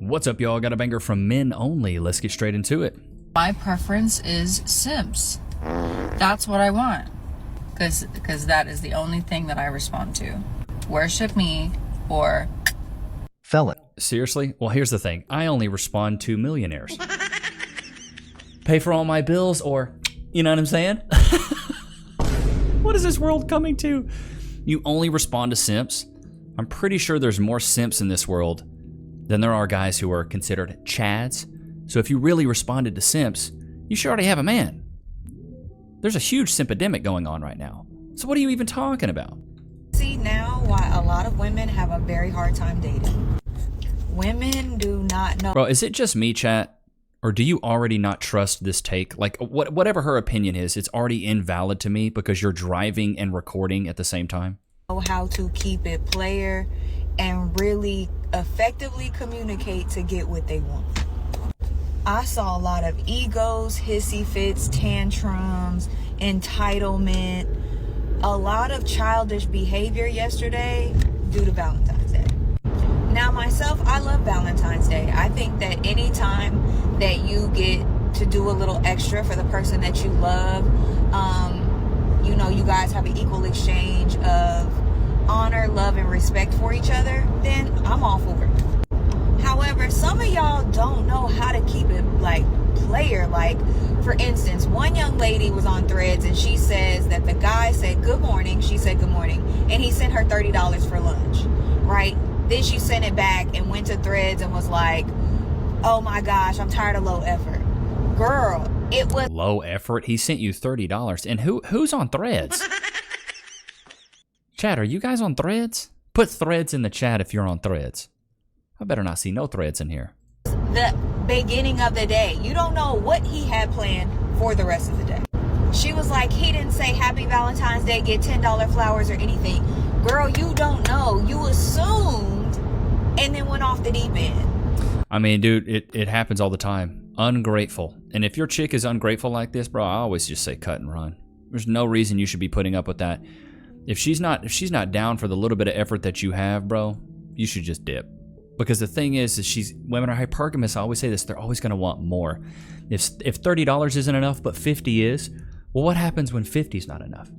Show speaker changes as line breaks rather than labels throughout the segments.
What's up, y'all? Got a banger from men only. Let's get straight into it.
My preference is simps. That's what I want. Because that is the only thing that I respond to. Worship me or
felon.
Seriously? Well, here's the thing. I only respond to millionaires. Pay for all my bills or, you know what I'm saying? What is this world coming to? You only respond to simps? I'm pretty sure there's more simps in this world than there are guys who are considered chads. So if you really responded to simps, you should already have a man. There's a huge simpidemic going on right now. So what are you even talking about?
See now why a lot of women have a very hard time dating. Women do not know.
Bro, is it just me, chat? Or do you already not trust this take? Like, whatever her opinion is, it's already invalid to me because you're driving and recording at the same time?
How to keep it player and really effectively communicate to get what they want. I saw a lot of egos, hissy fits, tantrums, entitlement, a lot of childish behavior yesterday due to Valentine's Day. Now myself, I love Valentine's Day. I think that any time that you get to do a little extra for the person that you love, you know, you guys have an equal exchange of honor, love, and respect for each other, then I'm all for it. However, some of y'all don't know how to keep it like player. Like, for instance, one young lady was on Threads and she says that the guy said good morning, she said good morning, and he sent her $30 for lunch, right? Then she sent it back and went to Threads and was like, oh my gosh, I'm tired of low effort. Girl, it was
low effort. He sent you $30. And who's on Threads? Chat, are you guys on Threads? Put Threads in the chat if you're on Threads. I better not see no Threads in here.
the beginning of the day. You don't know what he had planned for the rest of the day. She was like, he didn't say happy Valentine's Day, get $10 flowers or anything. Girl, you don't know. You assumed and then went off the deep end.
I mean, dude, it happens all the time. Ungrateful. And if your chick is ungrateful like this, bro, I always just say cut and run. There's no reason you should be putting up with that. If she's not down for the little bit of effort that you have, bro, you should just dip. Because the thing is women are hypergamous. I always say this, they're always going to want more. If $30 isn't enough, but 50 is, well, what happens when 50 is not enough?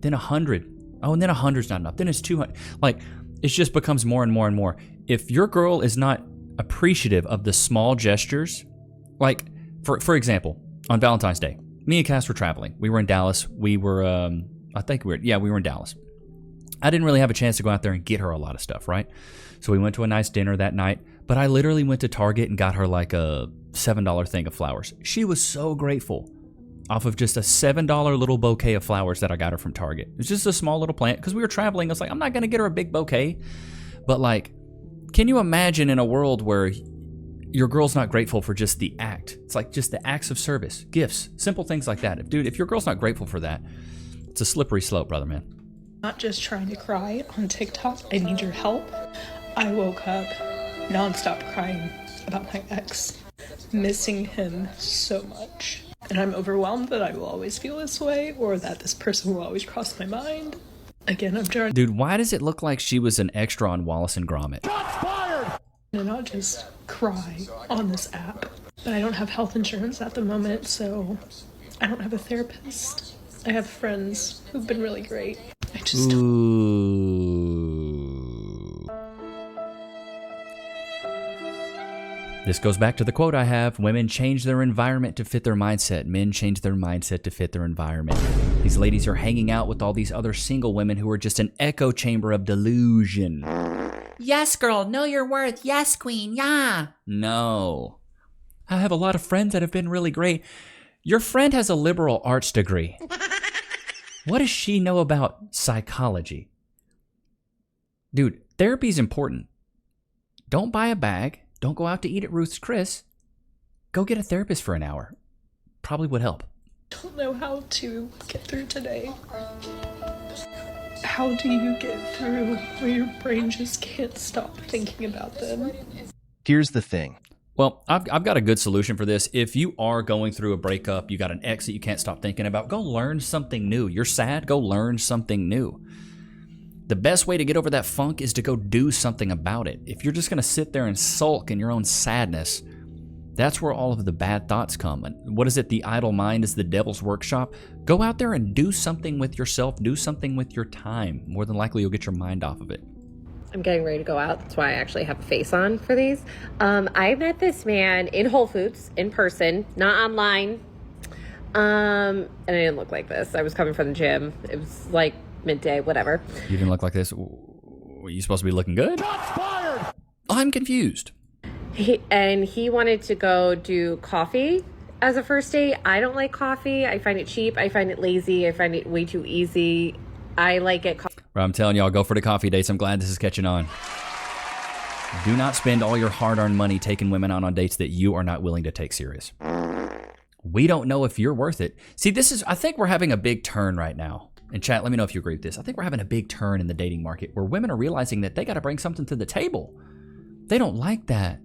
Then 100. Oh, and then 100 is not enough. Then it's 200. Like, it just becomes more and more and more. If your girl is not appreciative of the small gestures, like, for example, on Valentine's Day, me and Cass were traveling. We were in Dallas. We were in Dallas. I didn't really have a chance to go out there and get her a lot of stuff, right? So we went to a nice dinner that night, but I literally went to Target and got her like a $7 thing of flowers. She was so grateful off of just a $7 little bouquet of flowers that I got her from Target. It was just a small little plant because we were traveling. I was like, I'm not going to get her a big bouquet. But like, can you imagine in a world where your girl's not grateful for just the act? It's like just the acts of service, gifts, simple things like that. If your girl's not grateful for that, it's a slippery slope, brother, man.
Not just trying to cry on TikTok. I need your help. I woke up nonstop crying about my ex, missing him so much. And I'm overwhelmed that I will always feel this way or that this person will always cross my mind. Again, I'm trying.
Dude, why does it look like she was an extra on Wallace and Gromit?
To not just cry on this app. But I don't have health insurance at the moment, so I don't have a therapist. I have friends who've been really great. I just
This goes back to the quote I have: women change their environment to fit their mindset. Men change their mindset to fit their environment. These ladies are hanging out with all these other single women who are just an echo chamber of delusion.
Yes, girl, know your worth. Yes, queen, yeah.
No. I have a lot of friends that have been really great. Your friend has a liberal arts degree. What does she know about psychology? Dude, therapy's important. Don't buy a bag. Don't go out to eat at Ruth's Chris. Go get a therapist for an hour. Probably would help.
I don't know how to get through today. How do you get through where your brain just can't stop thinking about them?
Here's the thing.
Well, I've got a good solution for this. If you are going through a breakup, you got an ex that you can't stop thinking about, go learn something new. You're sad, go learn something new. The best way to get over that funk is to go do something about it. If you're just going to sit there and sulk in your own sadness, that's where all of the bad thoughts come. And what is it? The idle mind is the devil's workshop. Go out there and do something with yourself. Do something with your time. More than likely, you'll get your mind off of it.
I'm getting ready to go out. That's why I actually have a face on for these. I met this man in Whole Foods, in person, not online. And I didn't look like this. I was coming from the gym. It was like midday, whatever.
You didn't look like this? Were you supposed to be looking good? Shots fired! I'm confused.
He wanted to go do coffee as a first date. I don't like coffee. I find it cheap. I find it lazy. I find it way too easy. I like it.
Well, I'm telling y'all, go for the coffee dates. I'm glad this is catching on. Do not spend all your hard-earned money taking women out on dates that you are not willing to take serious. We don't know if you're worth it. See, I think we're having a big turn right now. And chat, let me know if you agree with this. I think we're having a big turn in the dating market where women are realizing that they got to bring something to the table. They don't like that.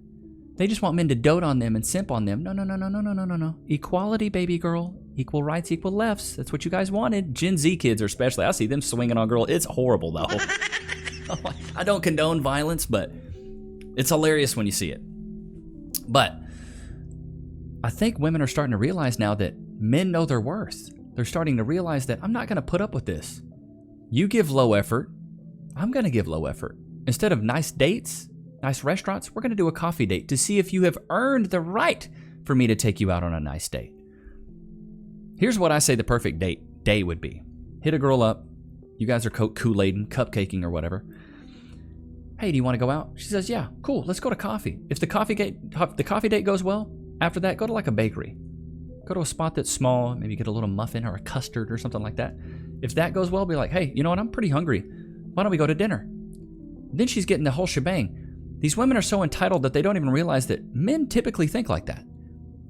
They just want men to dote on them and simp on them. No. Equality, baby girl. Equal rights, equal lefts. That's what you guys wanted. Gen Z kids are especially. I see them swinging on girls. It's horrible, though. I don't condone violence, but it's hilarious when you see it. But I think women are starting to realize now that men know their worth. They're starting to realize that I'm not going to put up with this. You give low effort, I'm going to give low effort. Instead of nice dates, nice restaurants, we're going to do a coffee date to see if you have earned the for me to take you out on a nice date. Here's what I say the perfect day would be. Hit a girl up. You guys are Kool-Aiding, cupcaking or whatever. Hey, do you want to go out? She says, yeah, cool, let's go to coffee. If the coffee date goes well, after that, go to like a bakery. Go to a spot that's small, maybe get a little muffin or a custard or something like that. If that goes well, be like, hey, you know what? I'm pretty hungry. Why don't we go to dinner? Then she's getting the whole shebang. These women are so entitled that they don't even realize that men typically think like that.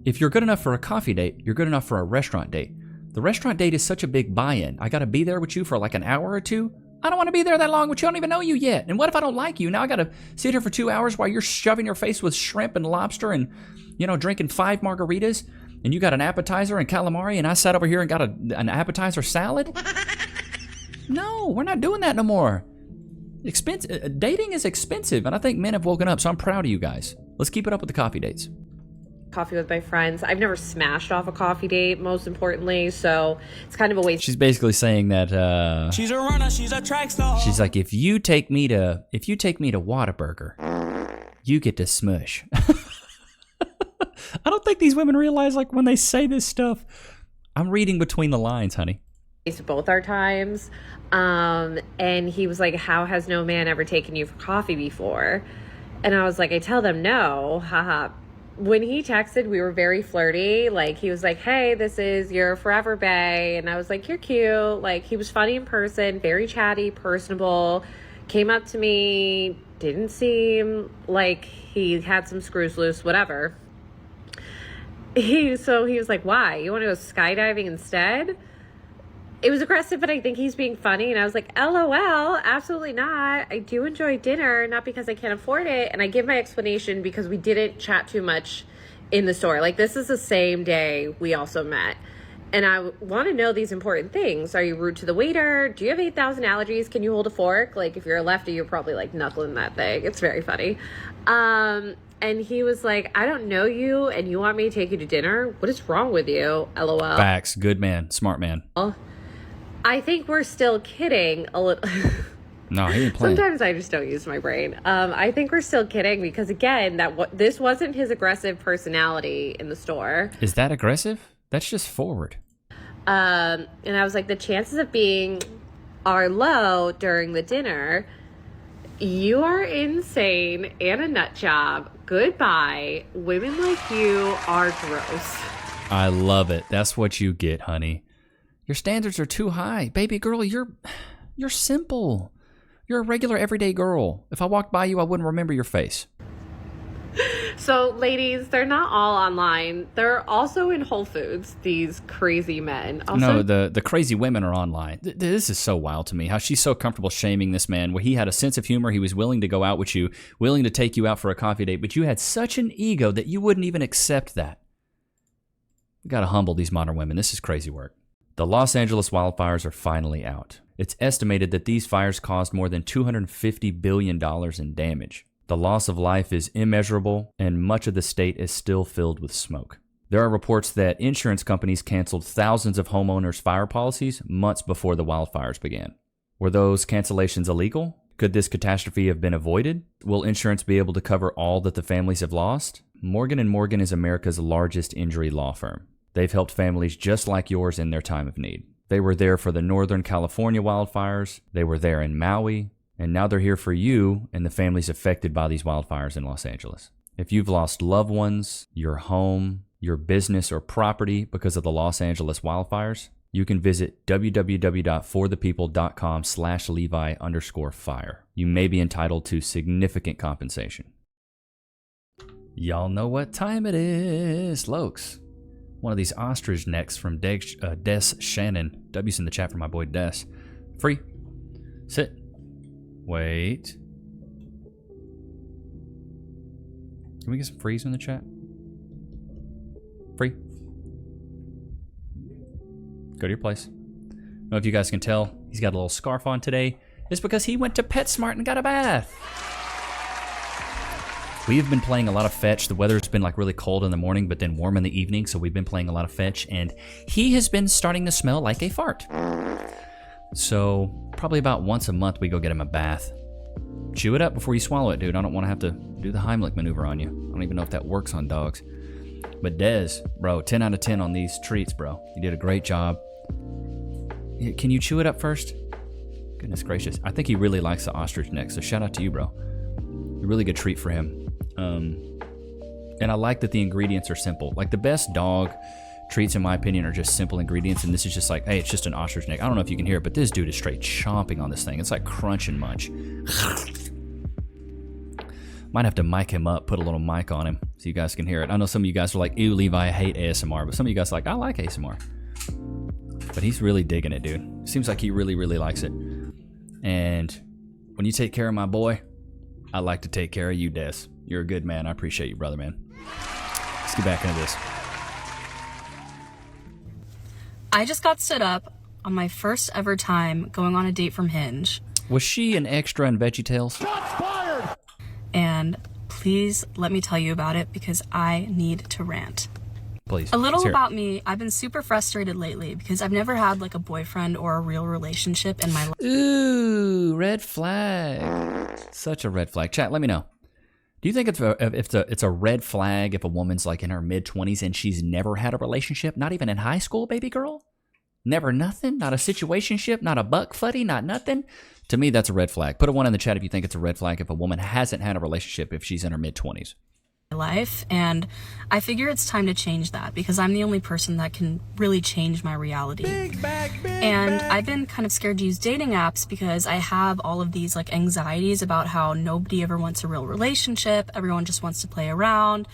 If you're good enough for a coffee date, you're good enough for a restaurant date. The restaurant date is such a big buy-in. I got to be there with you for like an hour or two. I don't want to be there that long with you. I don't even know you yet. And what if I don't like you? Now I got to sit here for 2 hours while you're shoving your face with shrimp and lobster and, drinking 5 margaritas. And you got an appetizer and calamari, and I sat over here and got an appetizer salad? No, we're not doing that no more. Dating is expensive, and I think men have woken up, so I'm proud of you guys. Let's keep it up with the coffee dates.
Coffee with my friends. I've never smashed off a coffee date, most importantly, so it's kind of a waste.
She's basically saying that
she's a runner, she's a track star.
She's like, if you take me to Whataburger, you get to smush. I don't think these women realize, like, when they say this stuff, I'm reading between the lines, honey.
Both our times. And he was like, how has no man ever taken you for coffee before? And I was like, I tell them no, haha. When he texted, we were very flirty. Like, he was like, hey, this is your forever bae. And I was like, you're cute. Like, he was funny in person, very chatty, personable, came up to me, didn't seem like he had some screws loose, whatever. He was like, why? You want to go skydiving instead? It was aggressive, but I think he's being funny. And I was like, LOL, absolutely not. I do enjoy dinner, not because I can't afford it. And I give my explanation because we didn't chat too much in the store. Like, this is the same day we also met. And I want to know these important things. Are you rude to the waiter? Do you have 8,000 allergies? Can you hold a fork? Like, if you're a lefty, you're probably like knuckling that thing. It's very funny. And he was like, I don't know you, and you want me to take you to dinner? What is wrong with you? LOL.
Facts. Good man. Smart man.
I think we're still kidding a little.
No, he ain't playing.
Sometimes I just don't use my brain. I think we're still kidding because, again, this wasn't his aggressive personality in the store.
Is that aggressive? That's just forward.
And I was like, the chances of being are low during the dinner. You are insane and a nut job. Goodbye. Women like you are gross.
I love it. That's what you get, honey. Your standards are too high. Baby girl, you're simple. You're a regular everyday girl. If I walked by you, I wouldn't remember your face.
So, ladies, they're not all online. They're also in Whole Foods, these crazy men.
No, the crazy women are online. This is so wild to me, how she's so comfortable shaming this man, where he had a sense of humor, he was willing to go out with you, willing to take you out for a coffee date, but you had such an ego that you wouldn't even accept that. We gotta humble these modern women. This is crazy work. The Los Angeles wildfires are finally out. It's estimated that these fires caused more than $250 billion in damage. The loss of life is immeasurable, and much of the state is still filled with smoke. There are reports that insurance companies canceled thousands of homeowners' fire policies months before the wildfires began. Were those cancellations illegal? Could this catastrophe have been avoided? Will insurance be able to cover all that the families have lost? Morgan & Morgan is America's largest injury law firm. They've helped families just like yours in their time of need. They were there for the Northern California wildfires, they were there in Maui, and now they're here for you and the families affected by these wildfires in Los Angeles. If you've lost loved ones, your home, your business, or property because of the Los Angeles wildfires, you can visit www.forthepeople.com/Levi_fire. You may be entitled to significant compensation. Y'all know what time it is, Lokes. One of these ostrich necks from Des Shannon. W's in the chat for my boy Des. Free. Sit. Wait. Can we get some freeze in the chat? Free. Go to your place. I don't know if you guys can tell, he's got a little scarf on today. It's because he went to PetSmart and got a bath. We've been playing a lot of fetch. The weather's been like really cold in the morning, but then warm in the evening, so we've been playing a lot of fetch, and he has been starting to smell like a fart. So probably about once a month we go get him a bath. Chew it up before you swallow it, dude. I don't want to have to do the Heimlich maneuver on you. I don't even know if that works on dogs. But Dez, bro, 10 out of 10 on these treats, bro. You did a great job. Can you chew it up first? Goodness gracious. I think he really likes the ostrich neck, so shout out to you, bro. A really good treat for him. And I like that the ingredients are simple. Like the best dog treats, in my opinion, are just simple ingredients, and this is just like, hey, it's just an ostrich neck. I don't know if you can hear it, but this dude is straight chomping on this thing. It's like crunch and munch. Might have to mic him up, put a little mic on him so you guys can hear it. I know some of you guys are like, ew, Levi, I hate ASMR, but some of you guys are like, I like ASMR. But he's really digging it, dude. Seems like he really, really likes it. And when you take care of my boy, I like to take care of you, Des. You're a good man. I appreciate you, brother, man. Let's get back into this.
I just got stood up on my first ever time going on a date from Hinge.
Was she an extra in VeggieTales?
And please let me tell you about it because I need to rant.
Please.
A little about me, I've been super frustrated lately because I've never had like a boyfriend or a real relationship in my life.
Ooh, red flag. Such a red flag. Chat, let me know. Do you think it's a red flag if a woman's like in her mid-20s and she's never had a relationship? Not even in high school, baby girl? Never nothing? Not a situationship? Not a buck fuddy? Not nothing? To me, that's a red flag. Put a 1 in the chat if you think it's a red flag if a woman hasn't had a relationship if she's in her mid-20s.
Life, and I figure it's time to change that because I'm the only person that can really change my reality. And I've been kind of scared to use dating apps because I have all of these like anxieties about how nobody ever wants a real relationship. Everyone just wants to play around.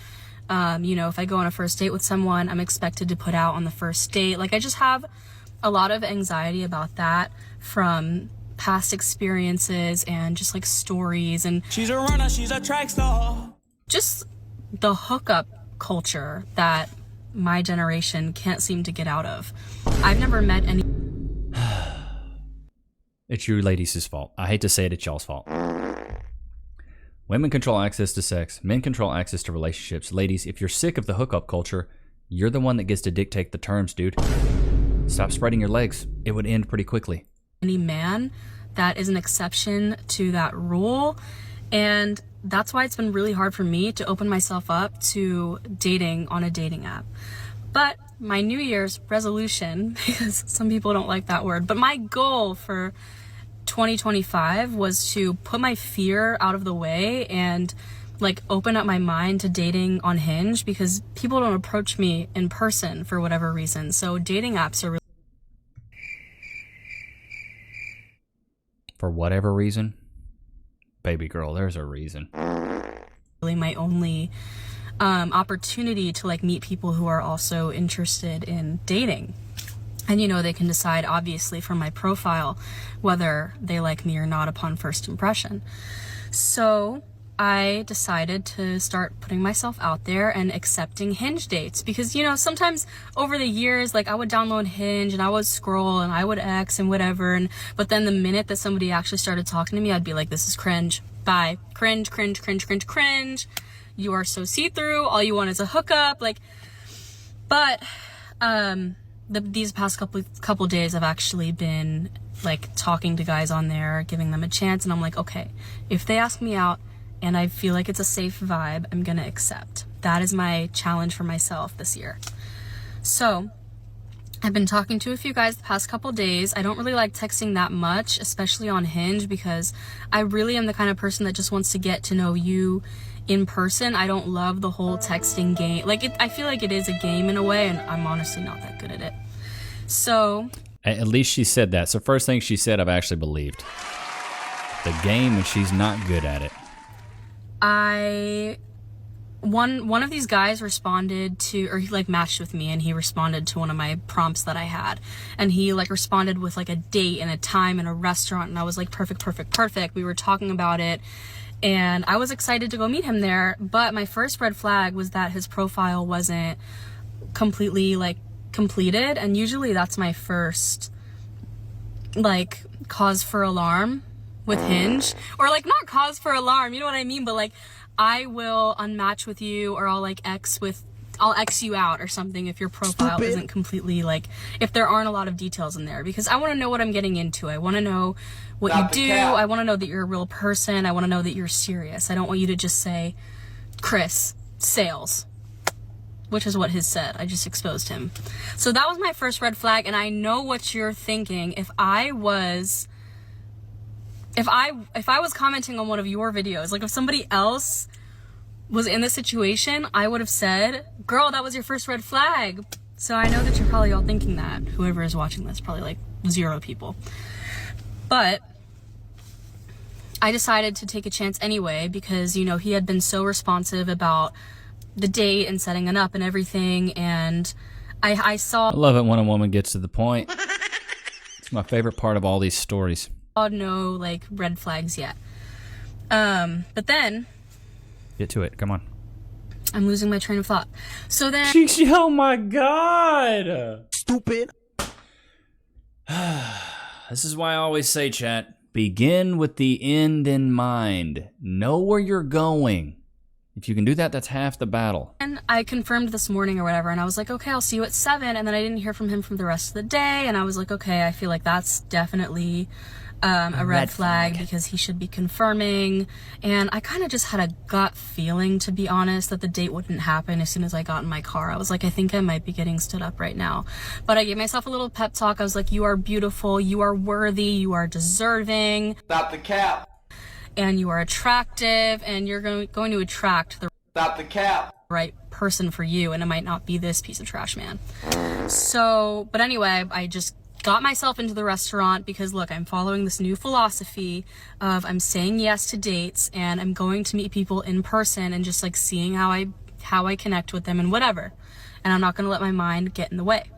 You know, if I go on a first date with someone, I'm expected to put out on the first date. Like I just have a lot of anxiety about that from past experiences and just like stories and
She's a runner, she's a track star.
Just the hookup culture that my generation can't seem to get out of. I've never met any.
It's you ladies' fault. I hate to say it, it's y'all's fault. Women control access to sex. Men control access to relationships. Ladies, if you're sick of the hookup culture, you're the one that gets to dictate the terms, dude. Stop spreading your legs. It would end pretty quickly.
Any man that is an exception to that rule. And that's why it's been really hard for me to open myself up to dating on a dating app. But my New Year's resolution, because some people don't like that word, but my goal for 2025 was to put my fear out of the way and like open up my mind to dating on Hinge because people don't approach me in person for whatever reason. So dating apps are really
For whatever reason? Baby girl, there's a reason.
really my only opportunity to like meet people who are also interested in dating. And you know, they can decide obviously from my profile whether they like me or not upon first impression. So I decided to start putting myself out there and accepting Hinge dates, because, you know, sometimes over the years, like, I would download Hinge and I would scroll and I would X and whatever, but then the minute that somebody actually started talking to me, I'd be like, this is cringe. Bye. Cringe, cringe, cringe, cringe, cringe. You are so see-through. All you want is a hookup. Like, but these past couple days, I've actually been like talking to guys on there, giving them a chance, and I'm like, okay, if they ask me out and I feel like it's a safe vibe, I'm gonna accept. That is my challenge for myself this year. So I've been talking to a few guys the past couple days. I don't really like texting that much, especially on Hinge, because I really am the kind of person that just wants to get to know you in person. I don't love the whole texting game. Like, I feel like it is a game in a way, and I'm honestly not that good at it. So
at least she said that. So first thing she said, I've actually believed. The game, and she's not good at it.
One of these guys responded to, or he like matched with me, and he responded to one of my prompts that I had, and he like responded with like a date and a time and a restaurant, and I was like, perfect. We were talking about it, and I was excited to go meet him there. But my first red flag was that his profile wasn't completely like completed, and usually that's my first like cause for alarm with Hinge, or like not cause for alarm, you know what I mean, but like I will unmatch with you, or I'll X you out or something if your profile isn't completely, like, if there aren't a lot of details in there, because I want to know what I'm getting into. I want to know what you do. I want to know that you're a real person. I want to know that you're serious. I don't want you to just say, Chris, sales, which is what his said. I just exposed him. So that was my first red flag, and I know what you're thinking. If I was commenting on one of your videos, like if somebody else was in this situation, I would have said, girl, that was your first red flag. So I know that you're probably all thinking that. Whoever is watching this, probably like 0 people. But I decided to take a chance anyway, because, you know, he had been so responsive about the date and setting it up and everything, and I saw...
I love it when a woman gets to the point. It's my favorite part of all these stories.
No like red flags yet, but then
get to it. Come on.
I'm losing my train of thought. So then
oh my god,
Stupid.
this is why I always say, chat, begin with the end in mind. Know where you're going. If you can do that, that's half the battle.
and I confirmed this morning or whatever, and I was like, okay, I'll see you at 7, and then I didn't hear from him for the rest of the day, and I was like, okay, I feel like that's definitely a red flag, because he should be confirming. And I kind of just had a gut feeling, to be honest, that the date wouldn't happen as soon as I got in my car. I was like, I think I might be getting stood up right now. But I gave myself a little pep talk. I was like, you are beautiful, you are worthy, you are deserving.
Stop the cap.
And you are attractive, and you're going to attract the
Stop the cap.
right person for you, and it might not be this piece of trash man. So, but anyway, I just got myself into the restaurant because, look, I'm following this new philosophy of I'm saying yes to dates, and I'm going to meet people in person and just like seeing how I connect with them and whatever. And I'm not going to let my mind get in the way.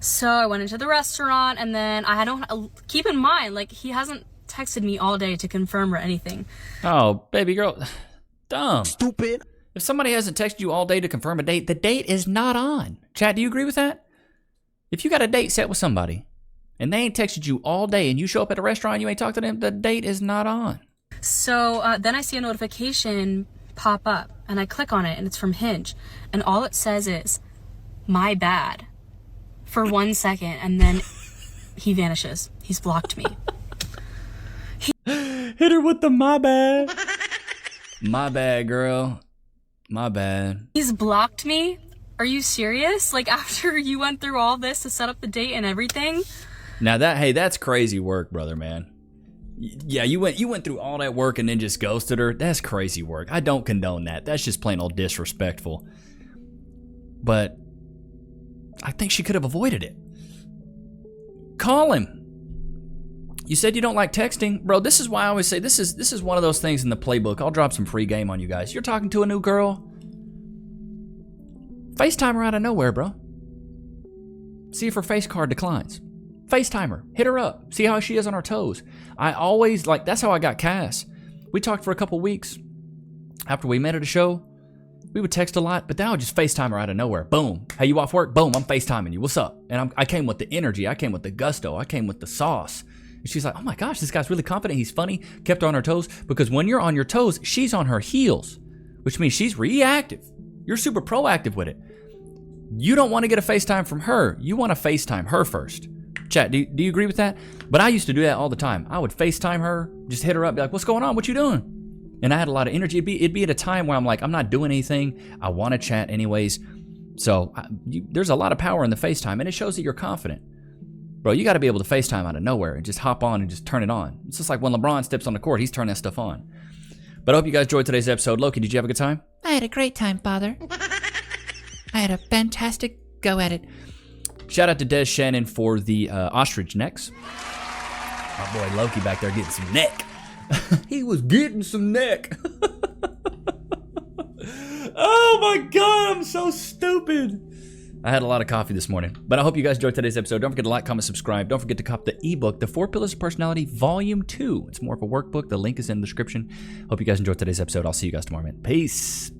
So I went into the restaurant, and then I don't keep in mind, like, he hasn't texted me all day to confirm or anything.
Oh, baby girl. Dumb.
Stupid.
If somebody hasn't texted you all day to confirm a date, the date is not on. Chat, do you agree with that? If you got a date set with somebody and they ain't texted you all day and you show up at a restaurant and you ain't talked to them, the date is not on.
So then I see a notification pop up, and I click on it, and it's from Hinge, and all it says is, my bad, for 1 second, and then he vanishes. He's blocked me.
Hit her with the my bad. My bad, girl. My bad.
He's blocked me? Are you serious? Like, after you went through all this to set up the date and everything?
Now that's crazy work, brother, man. Yeah, you went through all that work and then just ghosted her. That's crazy work. I don't condone that. That's just plain old disrespectful. But I think she could have avoided it. Call him. You said you don't like texting. Bro, this is why I always say this is one of those things in the playbook. I'll drop some free game on you guys. You're talking to a new girl. FaceTime her out of nowhere, bro. See if her face card declines. FaceTime her. Hit her up. See how she is on her toes. I always, like, that's how I got Cass. We talked for a couple weeks. After we met at a show, we would text a lot, but then I would just FaceTime her out of nowhere. Boom. Hey, you off work? Boom, I'm FaceTiming you. What's up? And I came with the energy. I came with the gusto. I came with the sauce. And she's like, oh my gosh, this guy's really confident. He's funny. Kept her on her toes. Because when you're on your toes, she's on her heels, which means she's reactive. You're super proactive with it. You don't want to get a FaceTime from her. You want to FaceTime her first. Chat, do you agree with that? But I used to do that all the time. I would FaceTime her, just hit her up, be like, what's going on? What you doing? And I had a lot of energy. It'd be at a time where I'm like, I'm not doing anything. I want to chat anyways. So there's a lot of power in the FaceTime, and it shows that you're confident. Bro, you got to be able to FaceTime out of nowhere and just hop on and just turn it on. It's just like when LeBron steps on the court, he's turning that stuff on. But I hope you guys enjoyed today's episode. Loki, did you have a good time?
I had a great time, Father. I had a fantastic go at it.
Shout out to Des Shannon for the ostrich necks. My boy Loki back there getting some neck. He was getting some neck. Oh my God, I'm so stupid. I had a lot of coffee this morning. But I hope you guys enjoyed today's episode. Don't forget to like, comment, subscribe. Don't forget to cop the ebook, The 4 Pillars of Personality, Volume 2. It's more of a workbook. The link is in the description. Hope you guys enjoyed today's episode. I'll see you guys tomorrow, man. Peace.